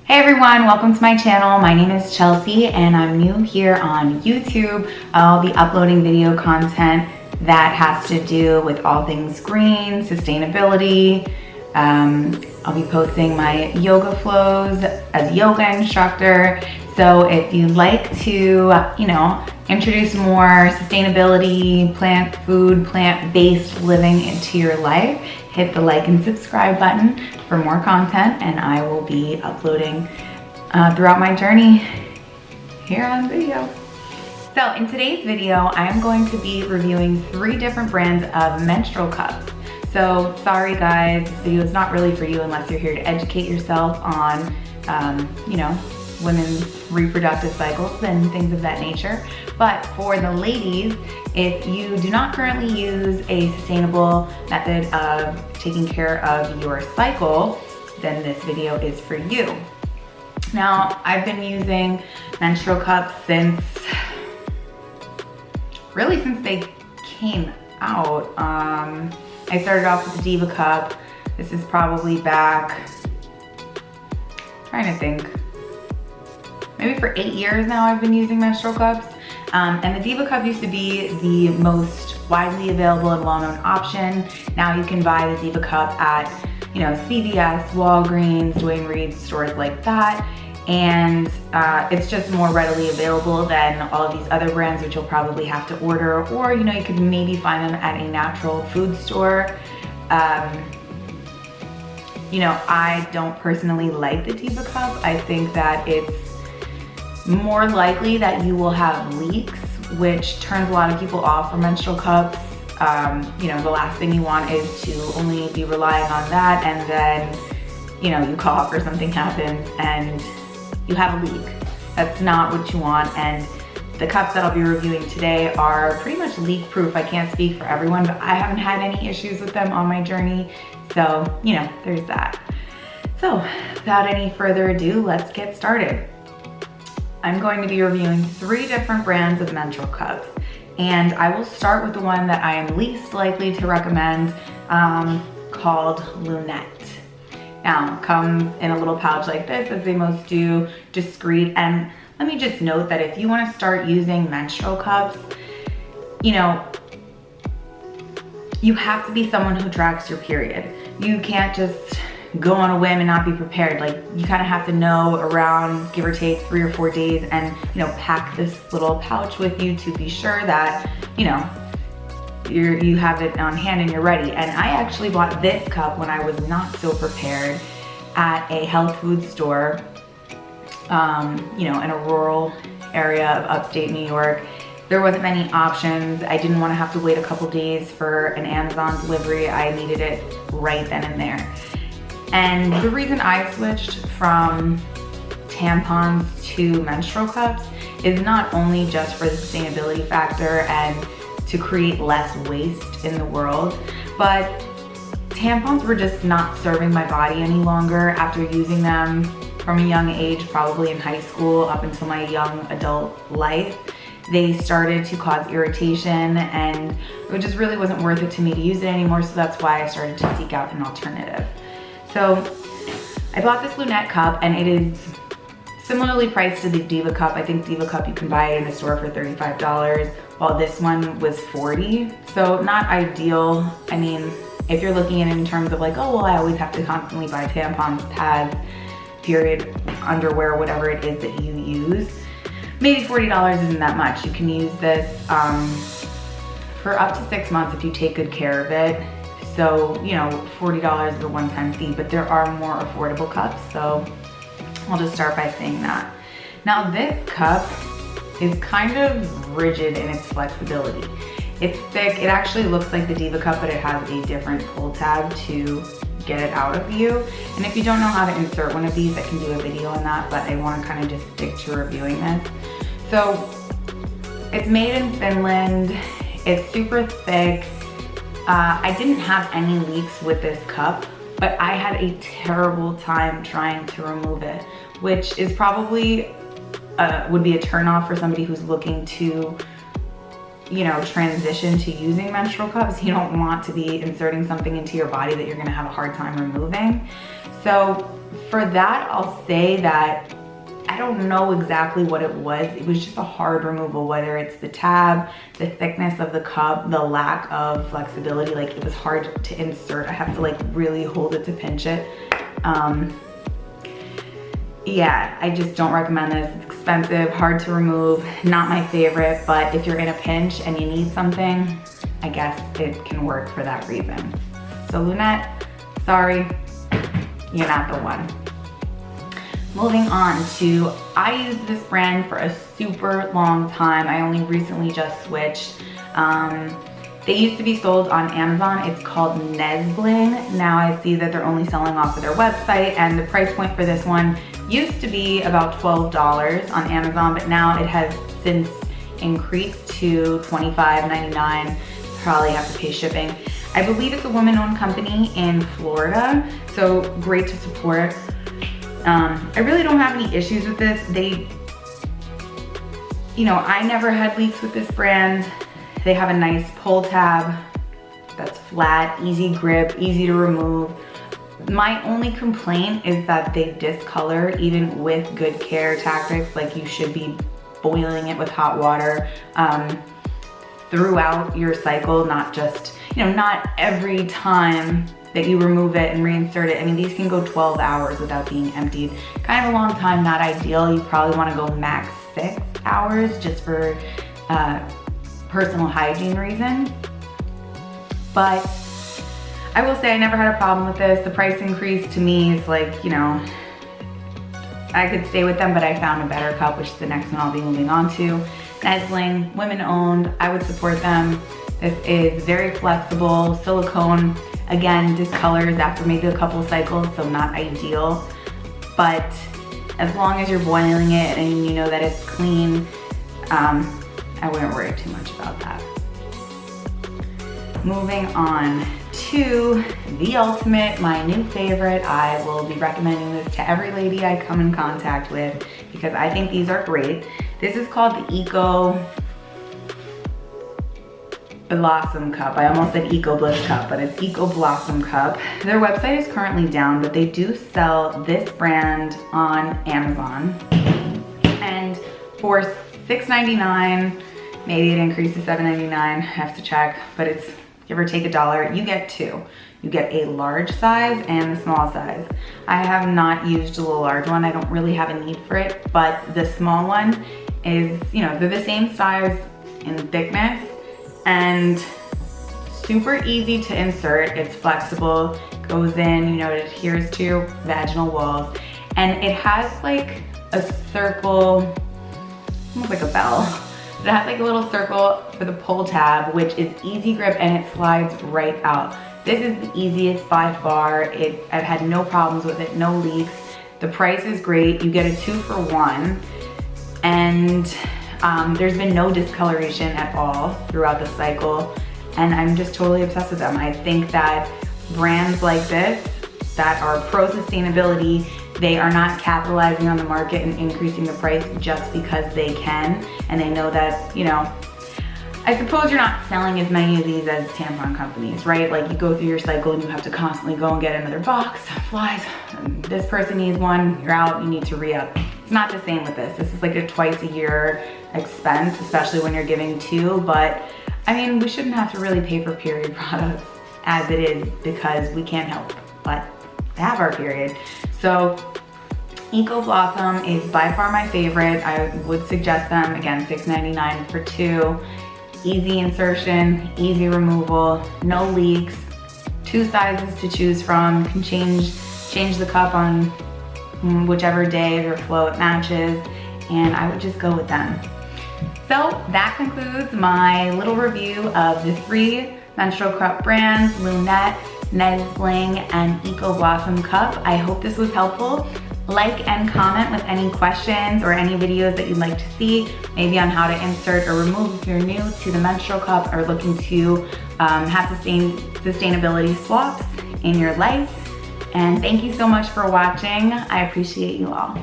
Hey everyone, welcome to my channel. My name is Chelsea and I'm new here on YouTube. I'll be uploading video content that has to do with all things green, sustainability. I'll be posting my yoga flows as a yoga instructor. So if you'd like to, introduce more sustainability, plant-based living into your life, hit the like and subscribe button for more content, and I will be uploading throughout my journey here on video. So in today's video, I am going to be reviewing 3 different brands of menstrual cups. So sorry guys, this video is not really for you unless you're here to educate yourself on, women's reproductive cycles and things of that nature. But for the ladies, if you do not currently use a sustainable method of taking care of your cycle, then this video is for you. Now, I've been using menstrual cups since they came out. I started off with the Diva cup. This is probably back, trying to think, maybe for 8 years now I've been using menstrual cups. And the Diva cup used to be the most widely available and well-known option. Now you can buy the Diva cup at, CVS, Walgreens, Duane Reade, stores like that. And it's just more readily available than all of these other brands, which you'll probably have to order, or you could maybe find them at a natural food store. I don't personally like the Diva cup. I think that it's more likely that you will have leaks, which turns a lot of people off from menstrual cups. The last thing you want is to only be relying on that, and then you cough or something happens and you have a leak. That's not what you want. And the cups that I'll be reviewing today are pretty much leak proof. I can't speak for everyone, but I haven't had any issues with them on my journey. So, there's that. So without any further ado, let's get started. I'm going to be reviewing 3 different brands of menstrual cups, and I will start with the one that I am least likely to recommend, called Lunette. Now, it comes in a little pouch like this, as they most do, discreet. And let me just note that if you want to start using menstrual cups, you have to be someone who tracks your period. You can't just go on a whim and not be prepared. Like, you kind of have to know around, give or take, 3 or 4 days, and pack this little pouch with you to be sure that you have it on hand and you're ready. And I actually bought this cup when I was not so prepared at a health food store, in a rural area of upstate New York. There wasn't many options. I didn't want to have to wait a couple days for an Amazon delivery. I needed it right then and there. And the reason I switched from tampons to menstrual cups is not only just for the sustainability factor and to create less waste in the world, but tampons were just not serving my body any longer after using them from a young age, probably in high school up until my young adult life. They started to cause irritation, and it just really wasn't worth it to me to use it anymore, so that's why I started to seek out an alternative. So I bought this Lunette cup, and it is similarly priced to the Diva cup. I think Diva cup you can buy it in the store for $35, while this one was $40. So not ideal. I mean, if you're looking at it in terms of like, oh, well, I always have to constantly buy tampons, pads, period, underwear, whatever it is that you use, maybe $40 isn't that much. You can use this for up to 6 months if you take good care of it. So, $40 is a one-time fee, but there are more affordable cups, so I'll just start by saying that. Now, this cup is kind of rigid in its flexibility. It's thick. It actually looks like the Diva cup, but it has a different pull tab to get it out of you. And if you don't know how to insert one of these, I can do a video on that, but I want to kind of just stick to reviewing this. So it's made in Finland. It's super thick. I didn't have any leaks with this cup, but I had a terrible time trying to remove it, which is probably would be a turnoff for somebody who's looking to transition to using menstrual cups. You don't want to be inserting something into your body that you're gonna have a hard time removing. So for that, I'll say that I don't know exactly what it was. It was just a hard removal, whether it's the tab, the thickness of the cup, the lack of flexibility. Like, it was hard to insert. I have to like really hold it to pinch it. Yeah, I just don't recommend this. It's expensive, hard to remove, not my favorite, but if you're in a pinch and you need something, I guess it can work for that reason. So Lunette, sorry, you're not the one. Moving on to, I used this brand for a super long time. I only recently just switched. They used to be sold on Amazon. It's called Nesbling. Now I see that they're only selling off of their website, and the price point for this one used to be about $12 on Amazon, but now it has since increased to $25.99. Probably have to pay shipping. I believe it's a woman-owned company in Florida, so great to support. I really don't have any issues with this. I never had leaks with this brand. They have a nice pull tab that's flat, easy grip, easy to remove. My only complaint is that they discolor even with good care tactics. Like, you should be boiling it with hot water throughout your cycle, not just, not every time that you remove it and reinsert it. I mean, these can go 12 hours without being emptied. Kind of a long time, not ideal. You probably want to go max 6 hours just for personal hygiene reasons. But I will say I never had a problem with this. The price increase to me is like, I could stay with them, but I found a better cup, which is the next one I'll be moving on to. Nesbling, women owned, I would support them. This is very flexible, silicone, again, discolors after maybe a couple cycles, so not ideal. But as long as you're boiling it and you know that it's clean, I wouldn't worry too much about that. Moving on to the ultimate, my new favorite. I will be recommending this to every lady I come in contact with because I think these are great. This is called the Eco Blossom Cup. I almost said Eco Bliss Cup, but it's Eco Blossom Cup. Their website is currently down, but they do sell this brand on Amazon. And for $6.99, maybe it increased to $7.99, I have to check, but it's give or take $1. You get two. You get a large size and the small size. I have not used the large one. I don't really have a need for it, but the small one is, they're the same size in thickness and super easy to insert. It's flexible, goes in, it adheres to your vaginal walls, and it has like a circle, almost like a bell. It has like a little circle for the pull tab, which is easy grip and it slides right out. This is the easiest by far. I've had no problems with it, no leaks. The price is great. You get a 2-for-1, and there's been no discoloration at all throughout the cycle, and I'm just totally obsessed with them. I think that brands like this that are pro-sustainability, they are not capitalizing on the market and increasing the price just because they can, and they know that, I suppose you're not selling as many of these as tampon companies, right? Like, you go through your cycle and you have to constantly go and get another box, flies, this person needs one, you're out, you need to re-up. It's not the same with this. This is like a twice a year expense, especially when you're giving two, but I mean, we shouldn't have to really pay for period products as it is because we can't help but have our period. So Eco Blossom is by far my favorite. I would suggest them. Again, $6.99 for two. Easy insertion, easy removal, no leaks, two sizes to choose from. You can change the cup on whichever day or flow it matches, and I would just go with them. So that concludes my little review of the 3 menstrual cup brands, Lunette, Nesbling, and Eco Blossom Cup. I hope this was helpful. Like and comment with any questions or any videos that you'd like to see, maybe on how to insert or remove if you're new to the menstrual cup or looking to have sustainability swaps in your life. And thank you so much for watching. I appreciate you all.